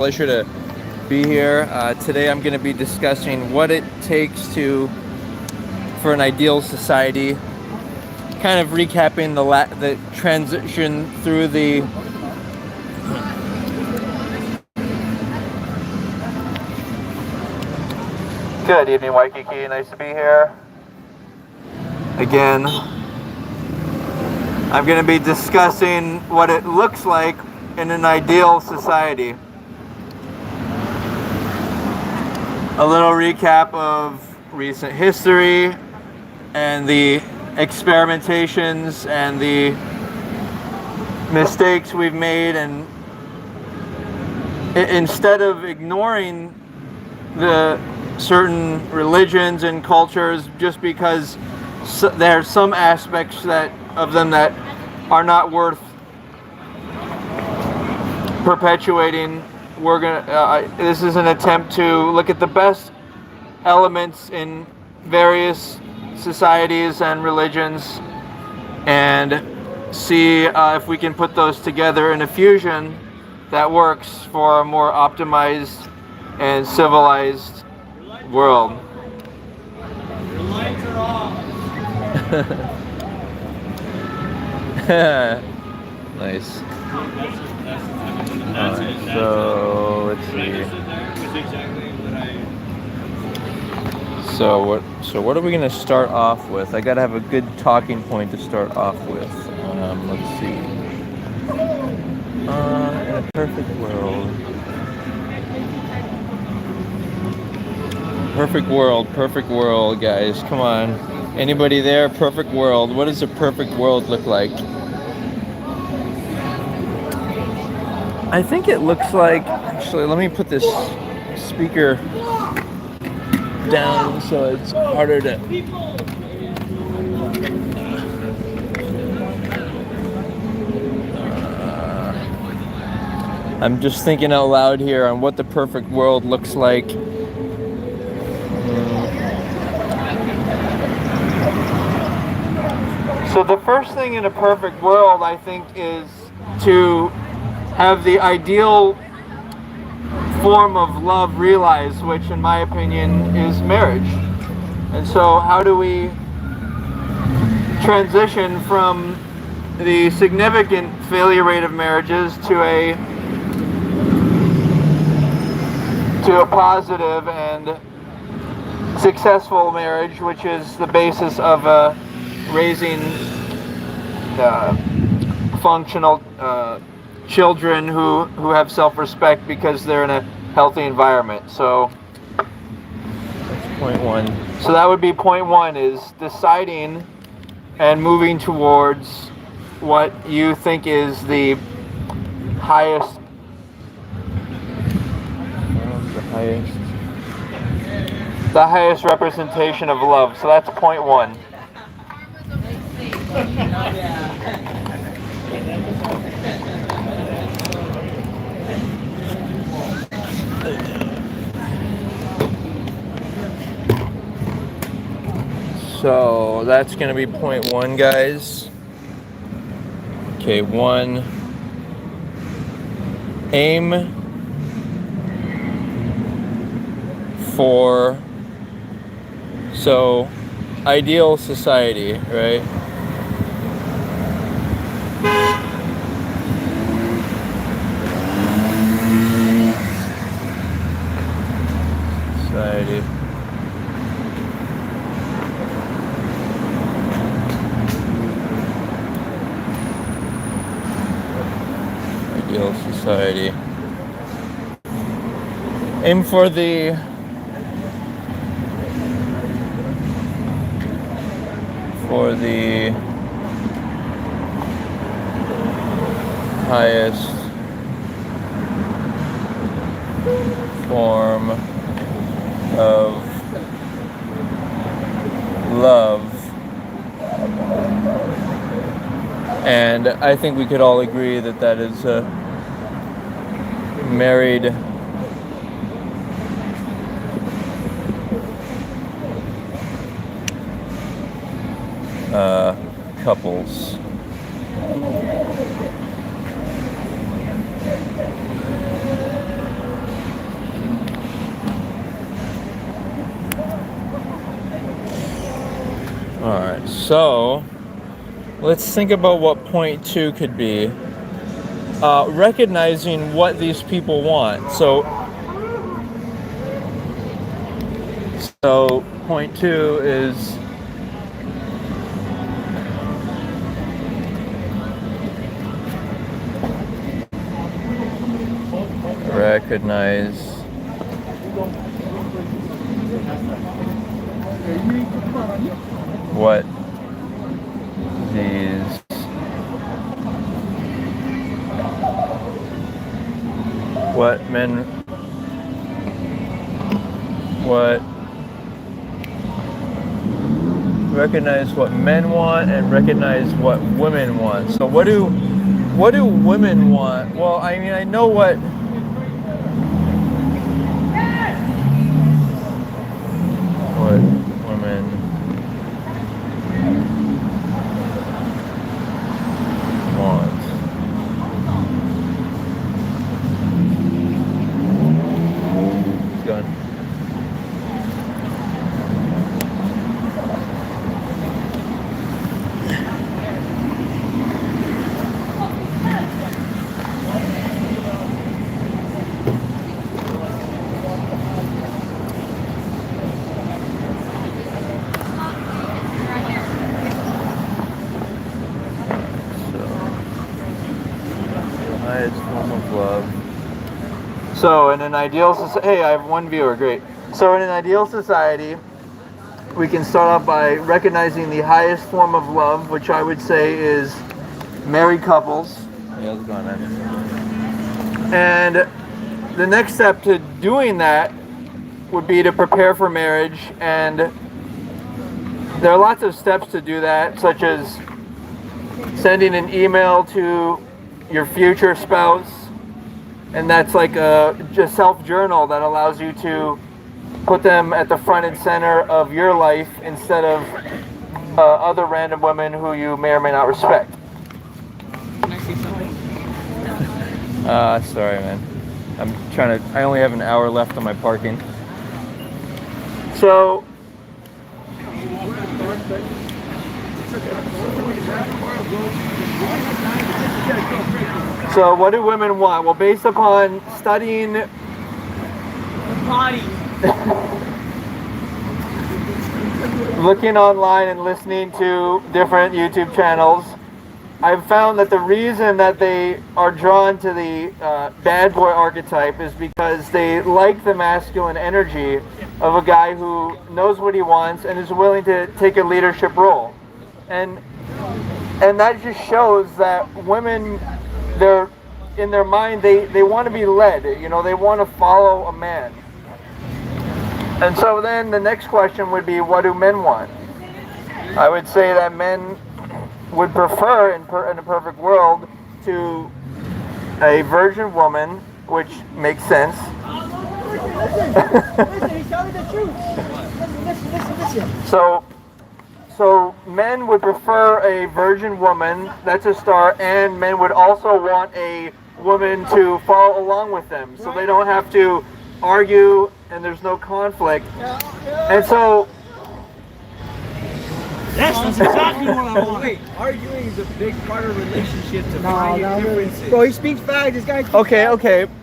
Pleasure to be here. Today I'm going to be discussing what it takes for an ideal society, kind of recapping the transition through the Good evening, Waikiki. Nice to be here. Again, I'm going to be discussing what it looks like in an ideal society. A little recap of recent history and the experimentations and the mistakes we've made, and instead of ignoring the certain religions and cultures just because there are some aspects of them that are not worth perpetuating, this is an attempt to look at the best elements in various societies and religions and see if we can put those together in a fusion that works for a more optimized and civilized world. The lights are off. Nice. So let's see. So what are we gonna start off with? I gotta have a good talking point to start off with. Let's see. In a perfect world. Perfect world, guys. Come on. Anybody there? Perfect world. What does a perfect world look like? I think it looks like, actually, let me put this speaker down so it's harder to... I'm just thinking out loud here on what the perfect world looks like. So the first thing in a perfect world, I think, is to have the ideal form of love realized, which in my opinion is marriage. And so how do we transition from the significant failure rate of marriages to a positive and successful marriage, which is the basis of raising functional children who have self-respect because they're in a healthy environment. So that's point one. So that would be point one, is deciding and moving towards what you think is the highest representation of love. So that's point one. So that's going to be point one, guys. Okay, one. Aim for, so, ideal society, right? Society. Ideal society. Aim for the highest form of love. And I think we could all agree that that is a married couples. So, let's think about what point 2 could be. Recognizing what these people want. So point 2 is recognize what these recognize what men want and recognize what women want. So what do women want? Well, I mean, I know what women want. It's gone. So in an ideal society, hey, I have one viewer, great. So in an ideal society, we can start off by recognizing the highest form of love, which I would say is married couples. Hey, how's it going, man? And the next step to doing that would be to prepare for marriage, and there are lots of steps to do that, such as sending an email to your future spouse. And that's like a just self-journal that allows you to put them at the front and center of your life instead of other random women who you may or may not respect. Can I see something? Sorry, man. I only have an hour left on my parking. So, what do women want? Well, based upon studying Body. looking online and listening to different YouTube channels, I've found that the reason that they are drawn to the bad boy archetype is because they like the masculine energy of a guy who knows what he wants and is willing to take a leadership role. And that just shows that women, they're in their mind, they want to be led, they want to follow a man. And so then the next question would be, what do men want? I would say that men would prefer, in a perfect world, to a virgin woman, which makes sense. Listen, he's telling the truth. Listen. So men would prefer a virgin woman, that's a start, and men would also want a woman to follow along with them, so they don't have to argue and there's no conflict. And so That's exactly what I want. Wait, arguing is a big part of relationships to find your differences. Bro, he speaks facts. This guy.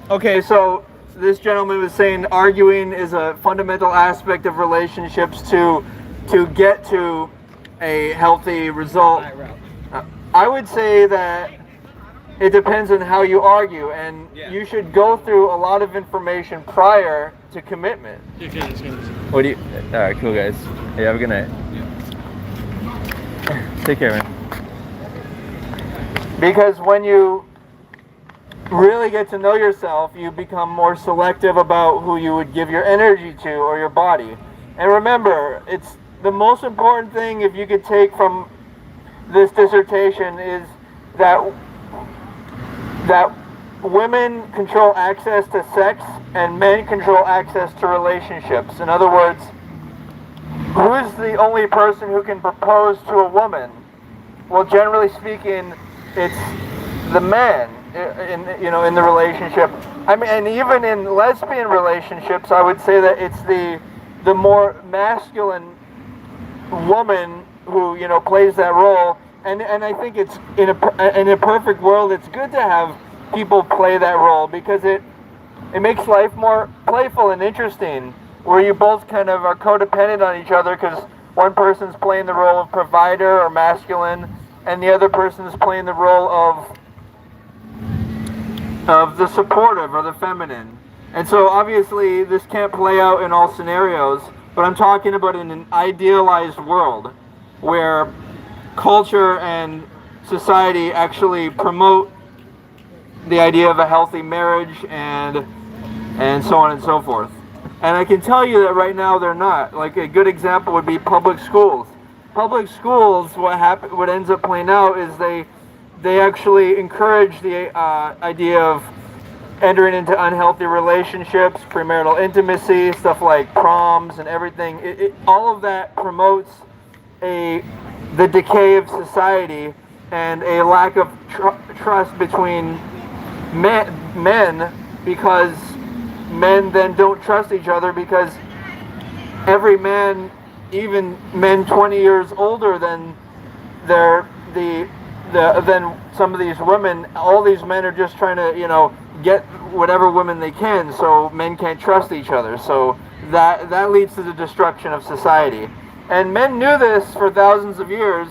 Okay, so this gentleman was saying arguing is a fundamental aspect of relationships to get to a healthy result. I would say that it depends on how you argue, and you should go through a lot of information prior to commitment. What do you? All right, cool guys. Hey, have a good night. Take care, man. Because when you really get to know yourself, you become more selective about who you would give your energy to or your body. And remember, it's the most important thing, if you could take from this dissertation, is that women control access to sex and men control access to relationships. In other words, who is the only person who can propose to a woman? Well, generally speaking, it's the man in the relationship. I mean, and even in lesbian relationships, I would say that it's the more masculine woman who plays that role. And I think it's in a perfect world, it's good to have people play that role, because it makes life more playful and interesting, where you both kind of are codependent on each other, because one person's playing the role of provider or masculine, and the other person's playing the role of the supportive or the feminine. And so obviously this can't play out in all scenarios, but I'm talking about in an idealized world where culture and society actually promote the idea of a healthy marriage and so on and so forth. And I can tell you that right now they're not. Like, a good example would be public schools. Public schools, what ends up playing out is they actually encourage the idea of entering into unhealthy relationships, premarital intimacy, stuff like proms and everything. All of that promotes the decay of society and a lack of trust between men, because men then don't trust each other, because every man, even men 20 years older than than some of these women, all these men are just trying to get whatever women they can, so men can't trust each other. So that leads to the destruction of society. And men knew this for thousands of years,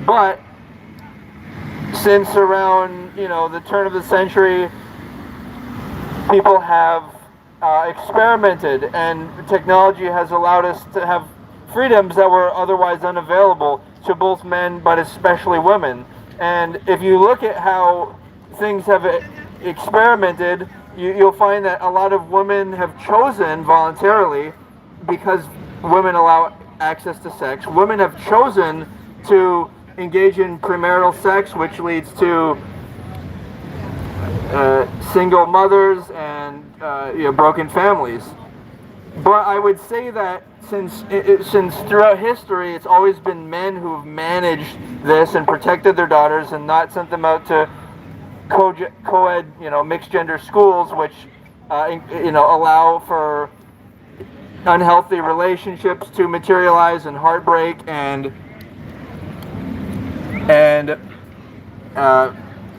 but since around the turn of the century, people have experimented, and technology has allowed us to have freedoms that were otherwise unavailable to both men, but especially women. And if you look at how things have experimented, you'll find that a lot of women have chosen voluntarily, because women allow access to sex. Women have chosen to engage in premarital sex, which leads to single mothers and broken families. But I would say that since throughout history, it's always been men who've managed this and protected their daughters and not sent them out to co-ed, mixed gender schools, which allow for unhealthy relationships to materialize and heartbreak and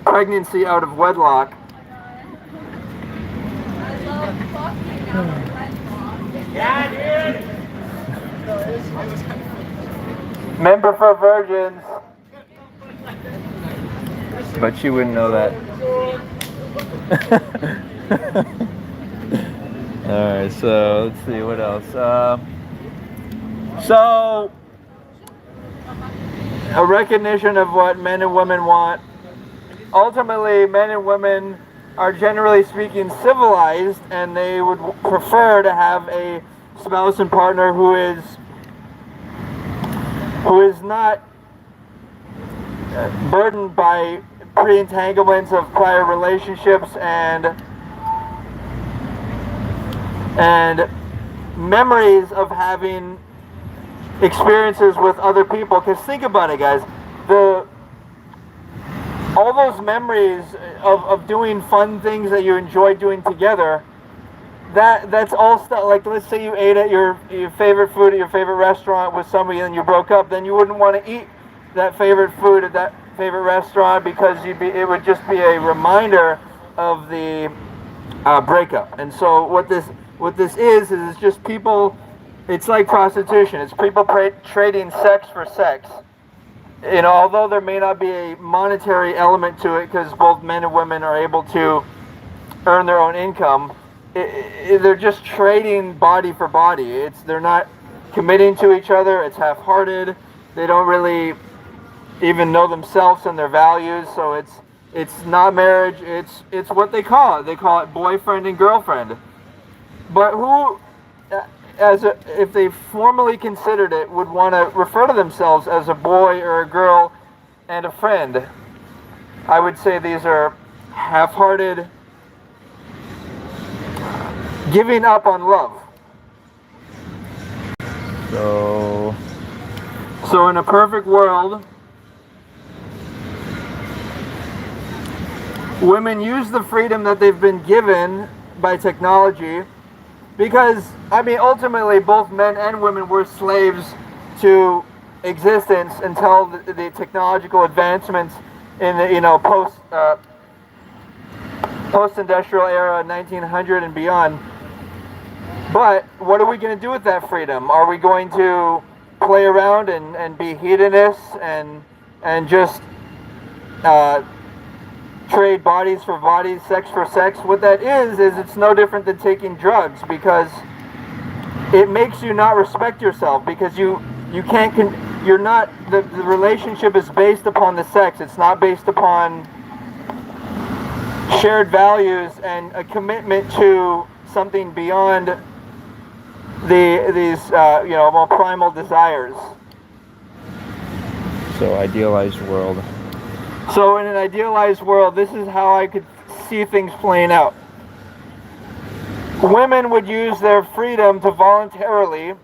pregnancy out of wedlock. Men prefer virgins, but she wouldn't know that. Alright, so let's see what else. So a recognition of what men and women want. Ultimately, men and women are, generally speaking, civilized, and they would prefer to have a spouse and partner who is not burdened by pre-entanglements of prior relationships and memories of having experiences with other people. Because think about it, guys, all those memories of doing fun things that you enjoy doing together, that's all stuff. Like, let's say you ate at your favorite food at your favorite restaurant with somebody and you broke up, then you wouldn't want to eat that favorite food at that favorite restaurant, because it would just be a reminder of the breakup. And so what this is just people. It's like prostitution. It's people trading sex for sex. Although there may not be a monetary element to it, because both men and women are able to earn their own income, they're just trading body for body. They're not committing to each other. It's half-hearted. They don't really even know themselves and their values. So it's not marriage. It's what they call it. They call it boyfriend and girlfriend. But who, if they formally considered it, would want to refer to themselves as a boy or a girl and a friend? I would say these are half-hearted, giving up on love. So in a perfect world, women use the freedom that they've been given by technology, because ultimately both men and women were slaves to existence until the technological advancements in the post-industrial era, 1900 and beyond. But what are we going to do with that freedom? Are we going to play around and be hedonists and just trade bodies for bodies, sex for sex? What that is it's no different than taking drugs, because it makes you not respect yourself, because you're not, the relationship is based upon the sex. It's not based upon shared values and a commitment to something beyond these more primal desires. So idealized world. So in an idealized world, this is how I could see things playing out. Women would use their freedom to voluntarily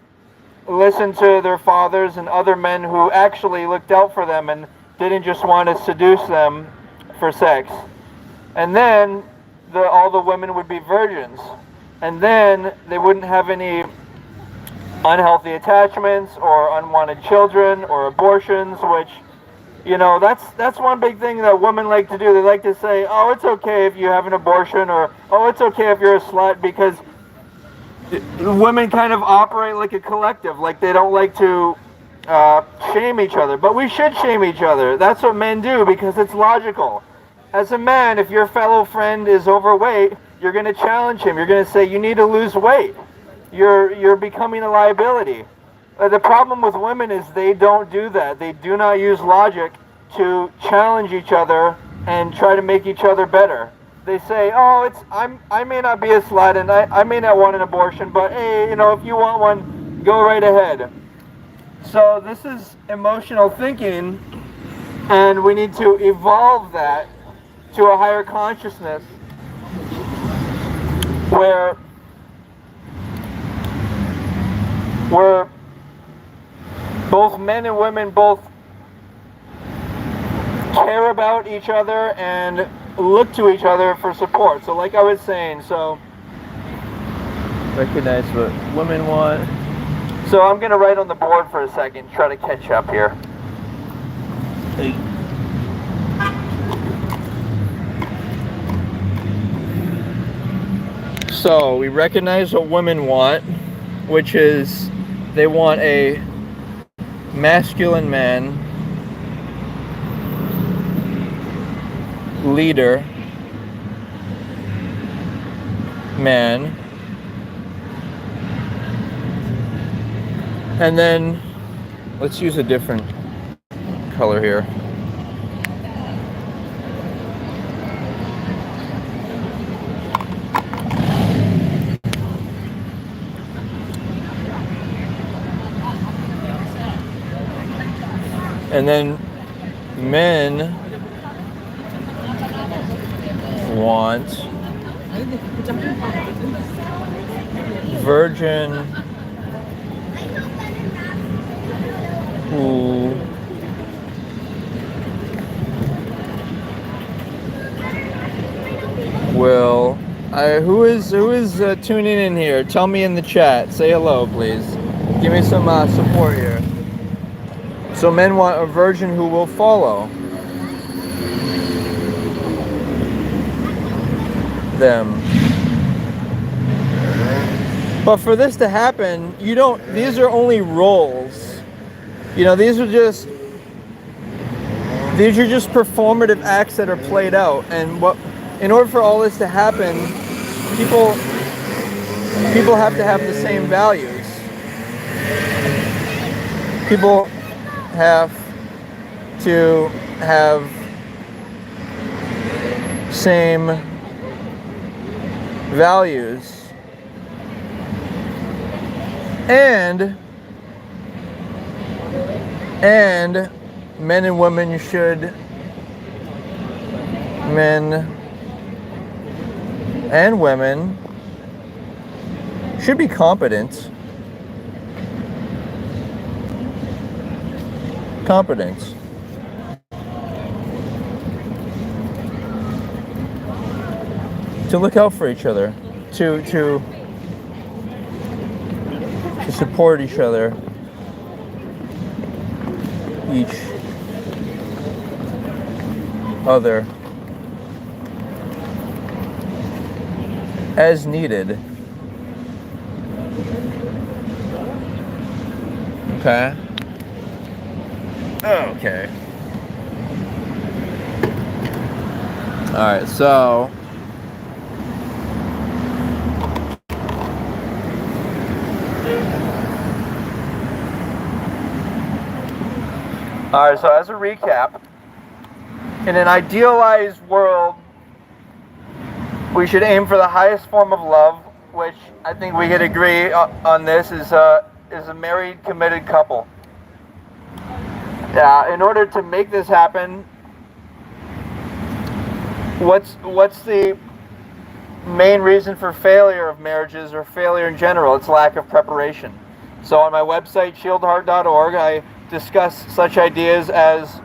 listen to their fathers and other men who actually looked out for them and didn't just want to seduce them for sex. And then all the women would be virgins. And then they wouldn't have any unhealthy attachments or unwanted children or abortions, which, that's one big thing that women like to do. They like to say, oh, it's okay if you have an abortion, or, oh, it's okay if you're a slut, because women kind of operate like a collective. Like, they don't like to shame each other. But we should shame each other. That's what men do, because it's logical. As a man, if your fellow friend is overweight, you're going to challenge him. You're going to say, you need to lose weight. You're becoming a liability. The problem with women is they don't do that. They do not use logic to challenge each other and try to make each other better. They say, oh, I may not be a slut and I may not want an abortion, but hey, if you want one, go right ahead. So this is emotional thinking, and we need to evolve that to a higher consciousness where both men and women both care about each other and look to each other for support. So like I was saying, so Recognize what women want. So I'm going to write on the board for a second, try to catch up here. So we recognize what women want, which is they want a masculine man, leader, man, and then let's use a different color here. And then men want virgin who will who is tuning in here? Tell me in the chat. Say hello, please. Give me some support here. So men want a virgin who will follow them. But for this to happen, these are only roles. These are just performative acts that are played out. And in order for all this to happen, people have to have the same values. People have to have same values, and men and women and women should be competent. To look out for each other, to support each other, each other as needed. Okay. Okay. Alright, so Alright, so as a recap, in an idealized world, we should aim for the highest form of love, which I think we could agree on this is a married, committed couple. In order to make this happen, what's the main reason for failure of marriages or failure in general? It's lack of preparation. So on my website, shieldheart.org, I discuss such ideas as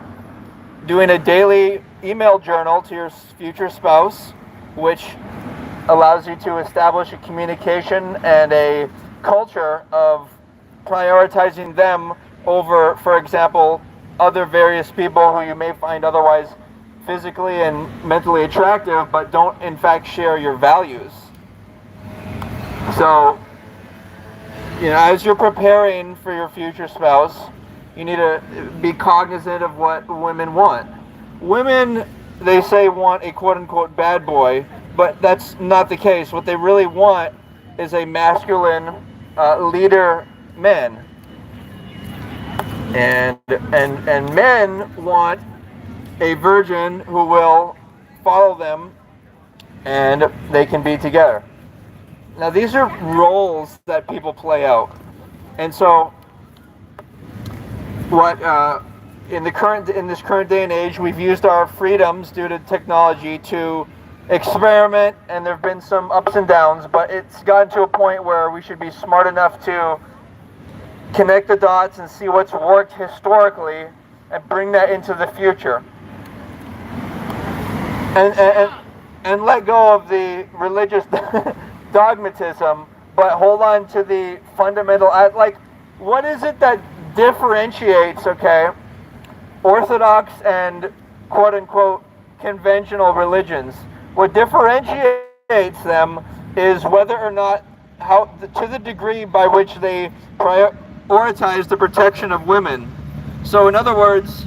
doing a daily email journal to your future spouse, which allows you to establish a communication and a culture of prioritizing them over, for example, other various people who you may find otherwise physically and mentally attractive, but don't in fact share your values. So, as you're preparing for your future spouse, you need to be cognizant of what women want. Women, they say, want a quote-unquote bad boy, but that's not the case. What they really want is a masculine leader man. And men want a virgin who will follow them and they can be together. Now these are roles that people play out. And so what in this current day and age, we've used our freedoms due to technology to experiment, and there have been some ups and downs, but it's gotten to a point where we should be smart enough to connect the dots and see what's worked historically and bring that into the future. And let go of the religious dogmatism, but hold on to the fundamental, like, what is it that differentiates, Orthodox and quote-unquote conventional religions? What differentiates them is whether or not, to the degree by which they prioritize the protection of women. So in other words,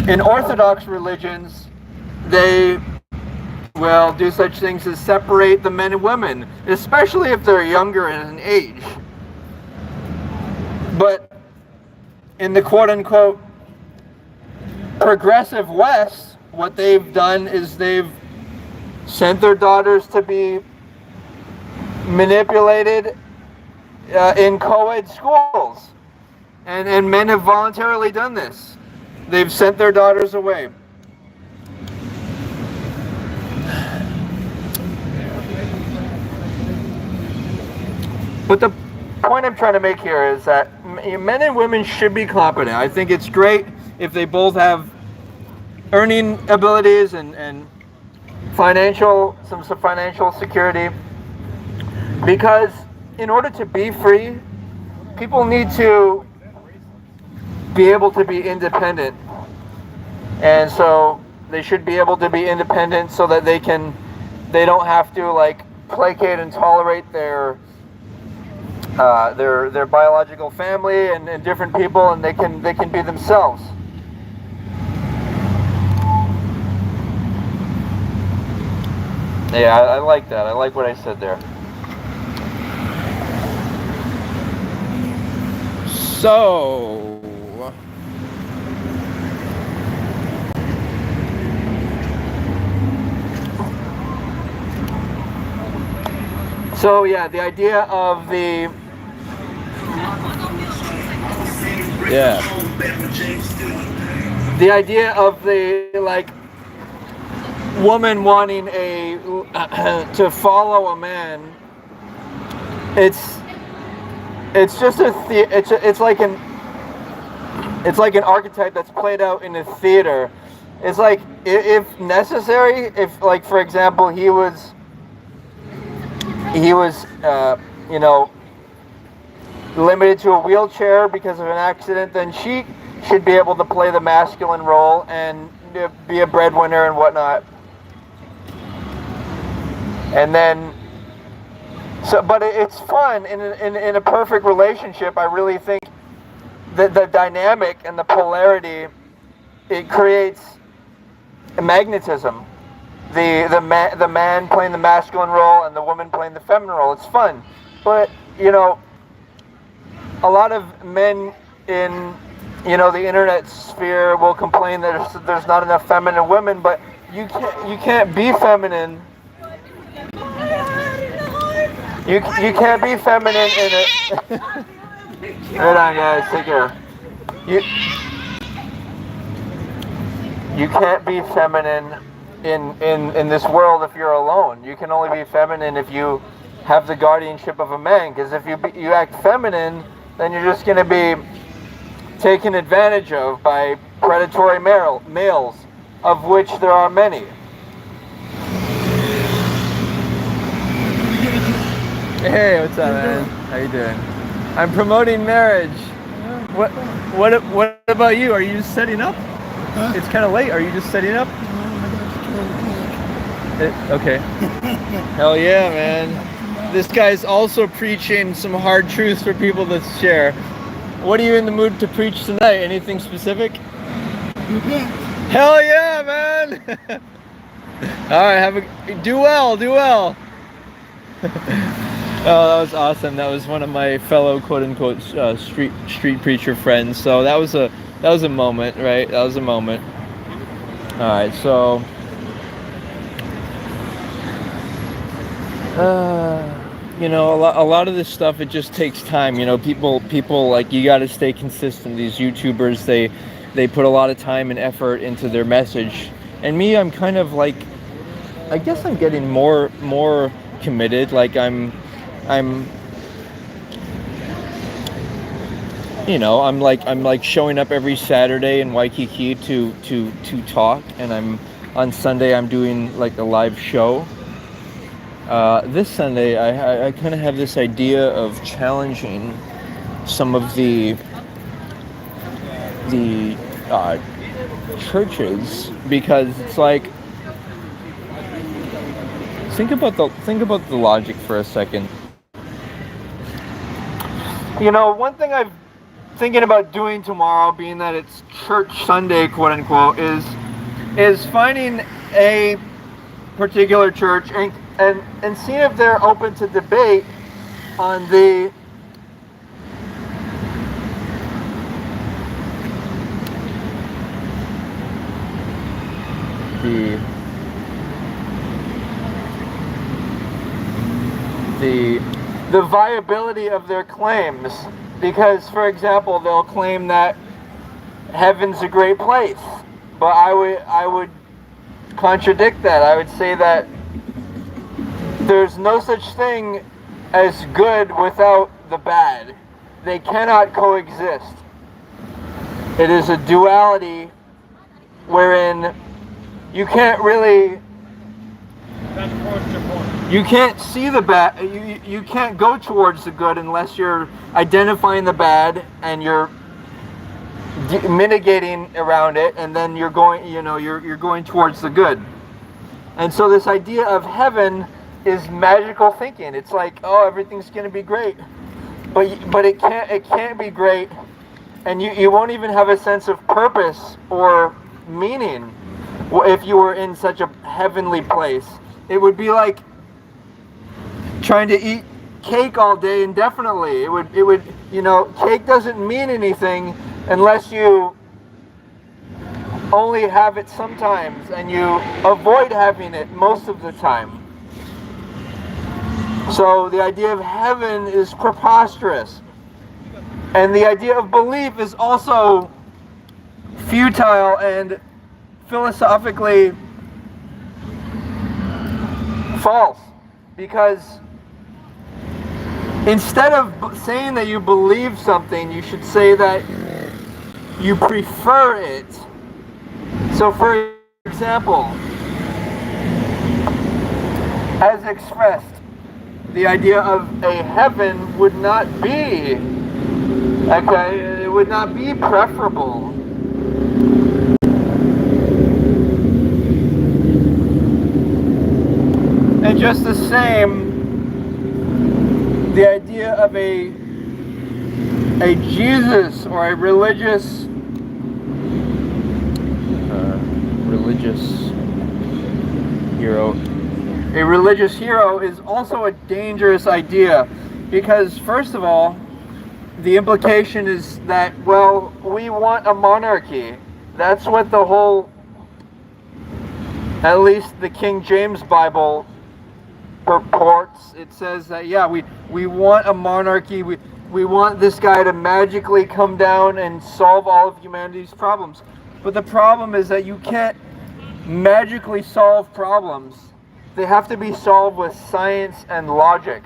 in Orthodox religions, they will do such things as separate the men and women, especially if they're younger in age. But in the quote-unquote progressive West, what they've done is they've sent their daughters to be manipulated in co-ed schools. And men have voluntarily done this. They've sent their daughters away. But the point I'm trying to make here is that men and women should be competent. I think it's great if they both have earning abilities and some financial security, because in order to be free, people need to be able to be independent, and so they should be able to be independent so that they don't have to placate and tolerate their biological family and different people, and they can be themselves. Yeah, I like that. I like what I said there. So yeah, the idea of the woman wanting to follow a man. It's just it's like an archetype that's played out in a theater. It's like, if necessary, if for example he was limited to a wheelchair because of an accident, then she should be able to play the masculine role and be a breadwinner and whatnot. And then, but it's fun in a perfect relationship. I really think that the dynamic and the polarity, it creates a magnetism. The man playing the masculine role and the woman playing the feminine role. It's fun, but a lot of men in the internet sphere will complain that there's not enough feminine women, but you can't be feminine. You can't be feminine in it. Hold on, guys, take care. You can't be feminine in this world if you're alone. You can only be feminine if you have the guardianship of a man. Because if you act feminine, then you're just going to be taken advantage of by predatory males, of which there are many. Hey, what's up, man? How you doing? I'm promoting marriage. What about you? Are you just setting up? Huh? It's kind of late. Are you just setting up? Okay. Hell yeah, man. This guy's also preaching some hard truths for people to share. What are you in the mood to preach tonight? Anything specific? Hell yeah, man! All right, do well. Oh, that was awesome. That was one of my fellow quote-unquote street preacher friends. So that was a moment, right? That was a moment. All right, so a lot of this stuff, it just takes time. People like, you got to stay consistent. These YouTubers, they put a lot of time and effort into their message. And me, I'm kind of like, I guess I'm getting more committed. Like I'm showing up every Saturday in Waikiki to talk, and on Sunday I'm doing like a live show. This Sunday I kind of have this idea of challenging some of the churches, because it's like, think about the logic for a second. One thing I'm thinking about doing tomorrow, being that it's church Sunday, quote unquote, is finding a particular church and seeing if they're open to debate on the viability of their claims. Because, for example, they'll claim that heaven's a great place, but I would contradict that. I would say that there's no such thing as good without the bad. They cannot coexist. It is a duality wherein you can't really, you can't see the bad, you can't go towards the good unless you're identifying the bad and you're mitigating around it, and then you're going, you're going towards the good. And so this idea of heaven is magical thinking. It's like, oh, everything's going to be great, but it can't be great, and you won't even have a sense of purpose or meaning if you were in such a heavenly place. It would be like trying to eat cake all day indefinitely. It would cake doesn't mean anything unless you only have it sometimes and you avoid having it most of the time. So the idea of heaven is preposterous. And the idea of belief is also futile and philosophically false. Because instead of saying that you believe something, you should say that you prefer it. So for example, as expressed, the idea of a heaven would not be Okay, it would not be preferable. And just the same, the idea of a Jesus or a religious hero. A religious hero is also a dangerous idea because, first of all, the implication is that, well, we want a monarchy. That's what the whole, at least the King James Bible purports. It says that, yeah, we want a monarchy. We want this guy to magically come down and solve all of humanity's problems. But the problem is that you can't magically solve problems. They have to be solved with science and logic.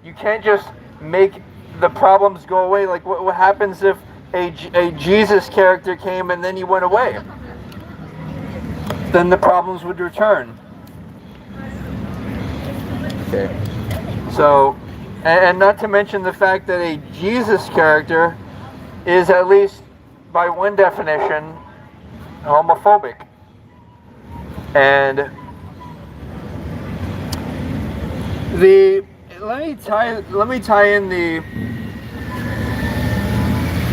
You can't just make the problems go away. Like what happens if a Jesus character came and then he went away? Then the problems would return. Okay. So, and not to mention the fact that a Jesus character is, at least by one definition, homophobic. And let me tie in the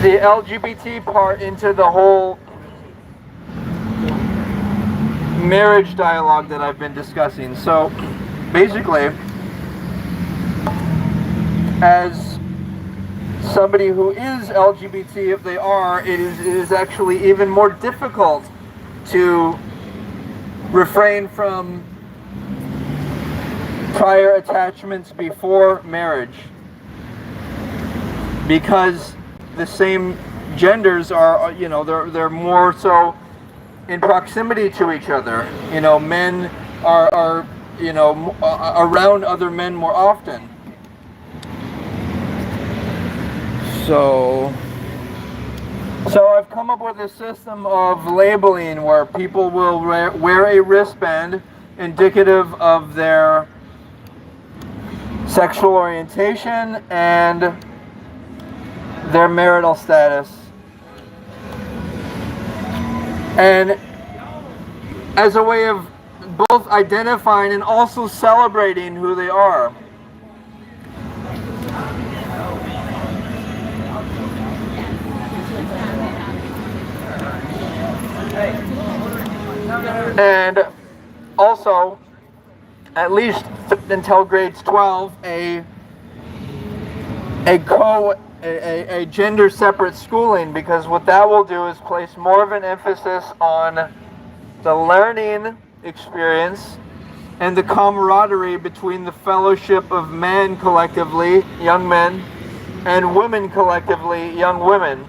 LGBT part into the whole marriage dialogue that I've been discussing. So basically, as somebody who is LGBT, if they are, it is actually even more difficult to refrain from prior attachments before marriage, because the same genders are, you know, they're more so in proximity to each other. You know, men are you know, around other men more often. So I've come up with a system of labeling where people will wear a wristband indicative of their sexual orientation and their marital status. And as a way of both identifying and also celebrating who they are. And also, at least until grades 12, a gender separate schooling, because what that will do is place more of an emphasis on the learning experience and the camaraderie between the fellowship of men collectively, young men, and women collectively, young women.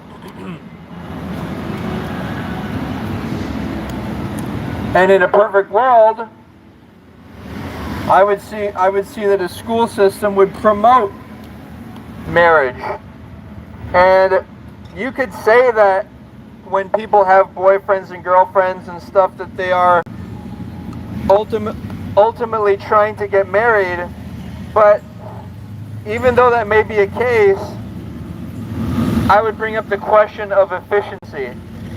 And in a perfect world, I would see that a school system would promote marriage. And you could say that when people have boyfriends and girlfriends and stuff, that they are ultimately trying to get married. But even though that may be a case, I would bring up the question of efficiency.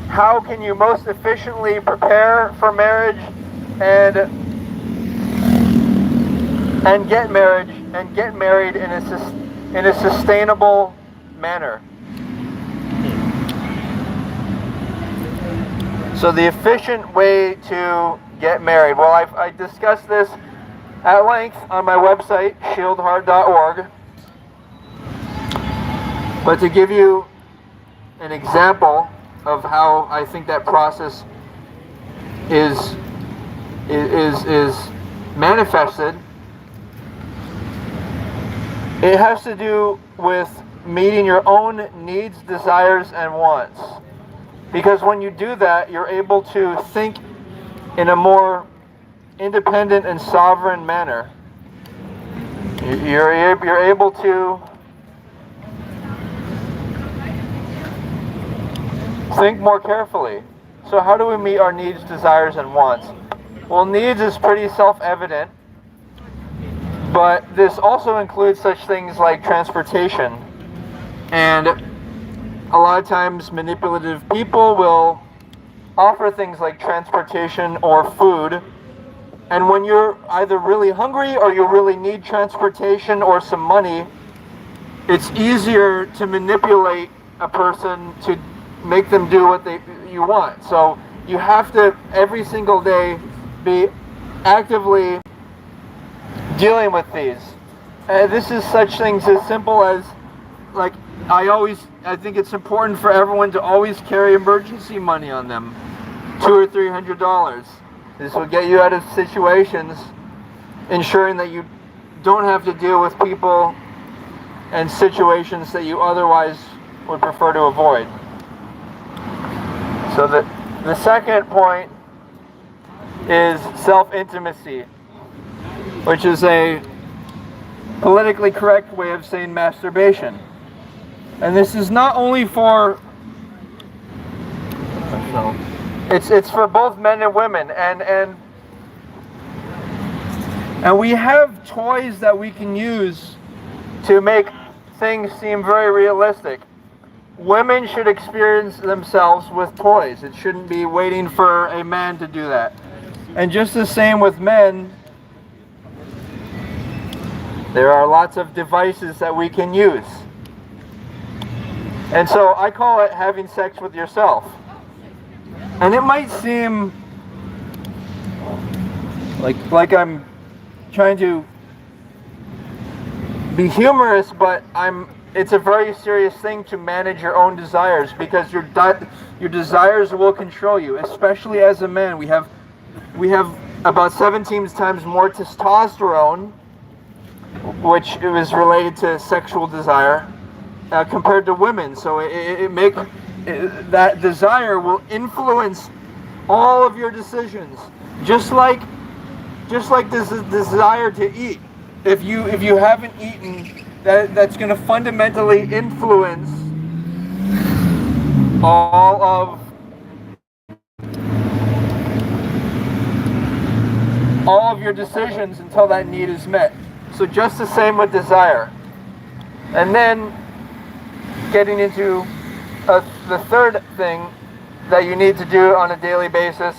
How can you most efficiently prepare for marriage and get married in a sustainable manner? So the efficient way to get married. Well, I discussed this at length on my website, shieldheart.org. But to give you an example of how I think that process is manifested, it has to do with meeting your own needs, desires, and wants. Because when you do that, you're able to think in a more independent and sovereign manner. You're able to think more carefully. So how do we meet our needs, desires, and wants? Well, needs is pretty self-evident, but this also includes such things like transportation. And a lot of times manipulative people will offer things like transportation or food. And when you're either really hungry or you really need transportation or some money, it's easier to manipulate a person to make them do what you want. So you have to every single day be actively dealing with these. This is such things as simple as, like, I think it's important for everyone to always carry emergency money on them, $200 or $300. This will get you out of situations, ensuring that you don't have to deal with people and situations that you otherwise would prefer to avoid. So the second point is self-intimacy, which is a politically correct way of saying masturbation. And this is not only for, it's for both men and women, and we have toys that we can use to make things seem very realistic. Women should experience themselves with toys. It shouldn't be waiting for a man to do that. And just the same with men, there are lots of devices that we can use. And so I call it having sex with yourself. And it might seem like I'm trying to be humorous, but it's a very serious thing to manage your own desires, because your desires will control you, especially as a man. We have about 17 times more testosterone, which is related to sexual desire, compared to women. So that desire will influence all of your decisions, just like this desire to eat. If you haven't eaten, that's going to fundamentally influence all of your decisions until that need is met. So just the same with desire. And then getting into the third thing that you need to do on a daily basis,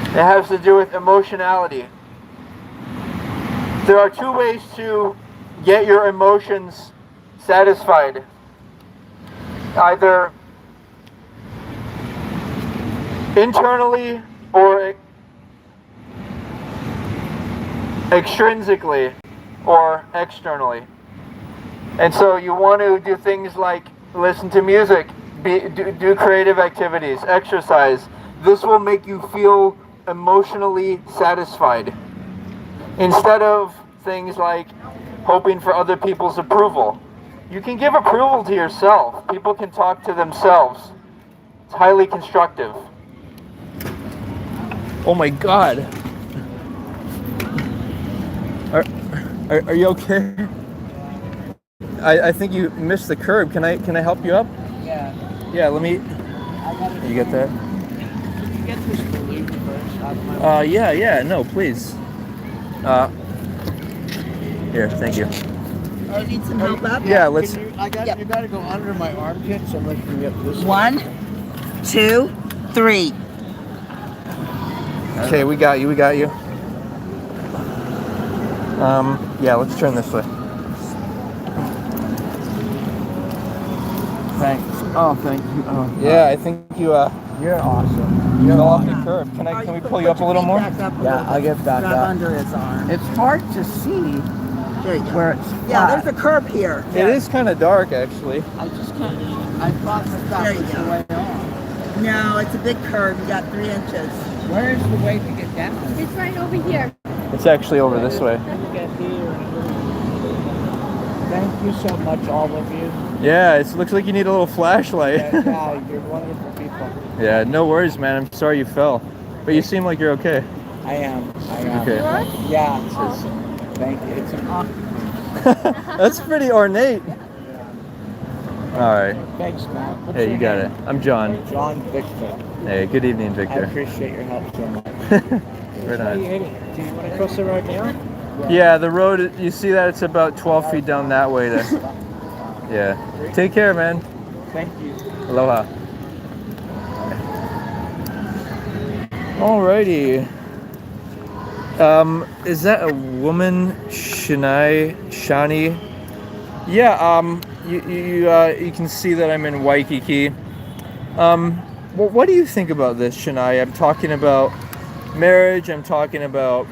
it has to do with emotionality. There are two ways to get your emotions satisfied. Either internally or extrinsically or externally. And so you want to do things like listen to music, do creative activities, exercise. This will make you feel emotionally satisfied, instead of things like hoping for other people's approval. You can give approval to yourself. People can talk to themselves. It's highly constructive. Oh my God. Are you okay? I think you missed the curb. Can I help you up? Yeah. Yeah, let me. You get that? Can you get this balloon first out of my Yeah, no, please. Here, thank you. I need some help up? Yeah, let's. You gotta go under my armpit, so I'm lifting you up this way. 1, 2, 3. Okay, we got you. Yeah, let's turn this way. Thanks. Oh, thank you. Oh, Yeah, I think you you're awesome. you You're fell off the awesome. curb. Can we pull you up a little more? Yeah, I'll get back Grab up. under his arm. It's hard to see There you go. where it's Yeah, flat. there's a curb here. It is kind of dark, actually. I just can't. I thought that There you was go. the way on. No, it's a big curb. You got 3 inches. Where's the way to get down? It's right over here. It's actually over this way. Get here. Thank you so much, all of you. Yeah, it looks like you need a little flashlight. Yeah, you're wonderful people. Yeah, no worries, man. I'm sorry you fell, but you seem like you're okay. I am. Okay. Yeah. Thank you. It's an honor. That's pretty ornate. All right. Thanks, Matt. What's Hey, your you got it. name? I'm John. John Victor. Hey, good evening, I Victor. appreciate your help so much. Right on. Do you want to cross the road now? Yeah, the road, you see that it's about 12 feet down that way. Yeah. Take care, man. Thank you. Aloha. Alrighty. Is that a woman, Shani? Yeah. You can see that I'm in Waikiki. What do you think about this, Shania? I'm talking about marriage. I'm talking about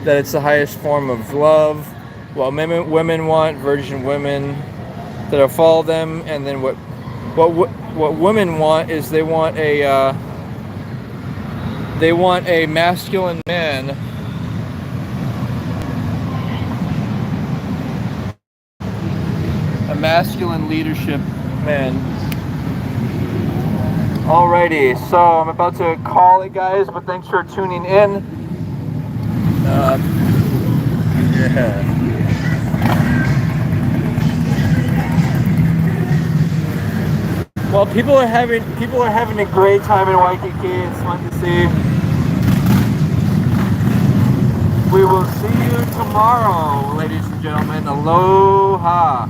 that it's the highest form of love. What women want, virgin women that'll follow them, and then what women want is they want a masculine man. A masculine leadership man. Alrighty, so I'm about to call it, guys, but thanks for tuning in. Yeah. Well, people are having a great time in Waikiki. It's fun to see. We will see you tomorrow, ladies and gentlemen. Aloha.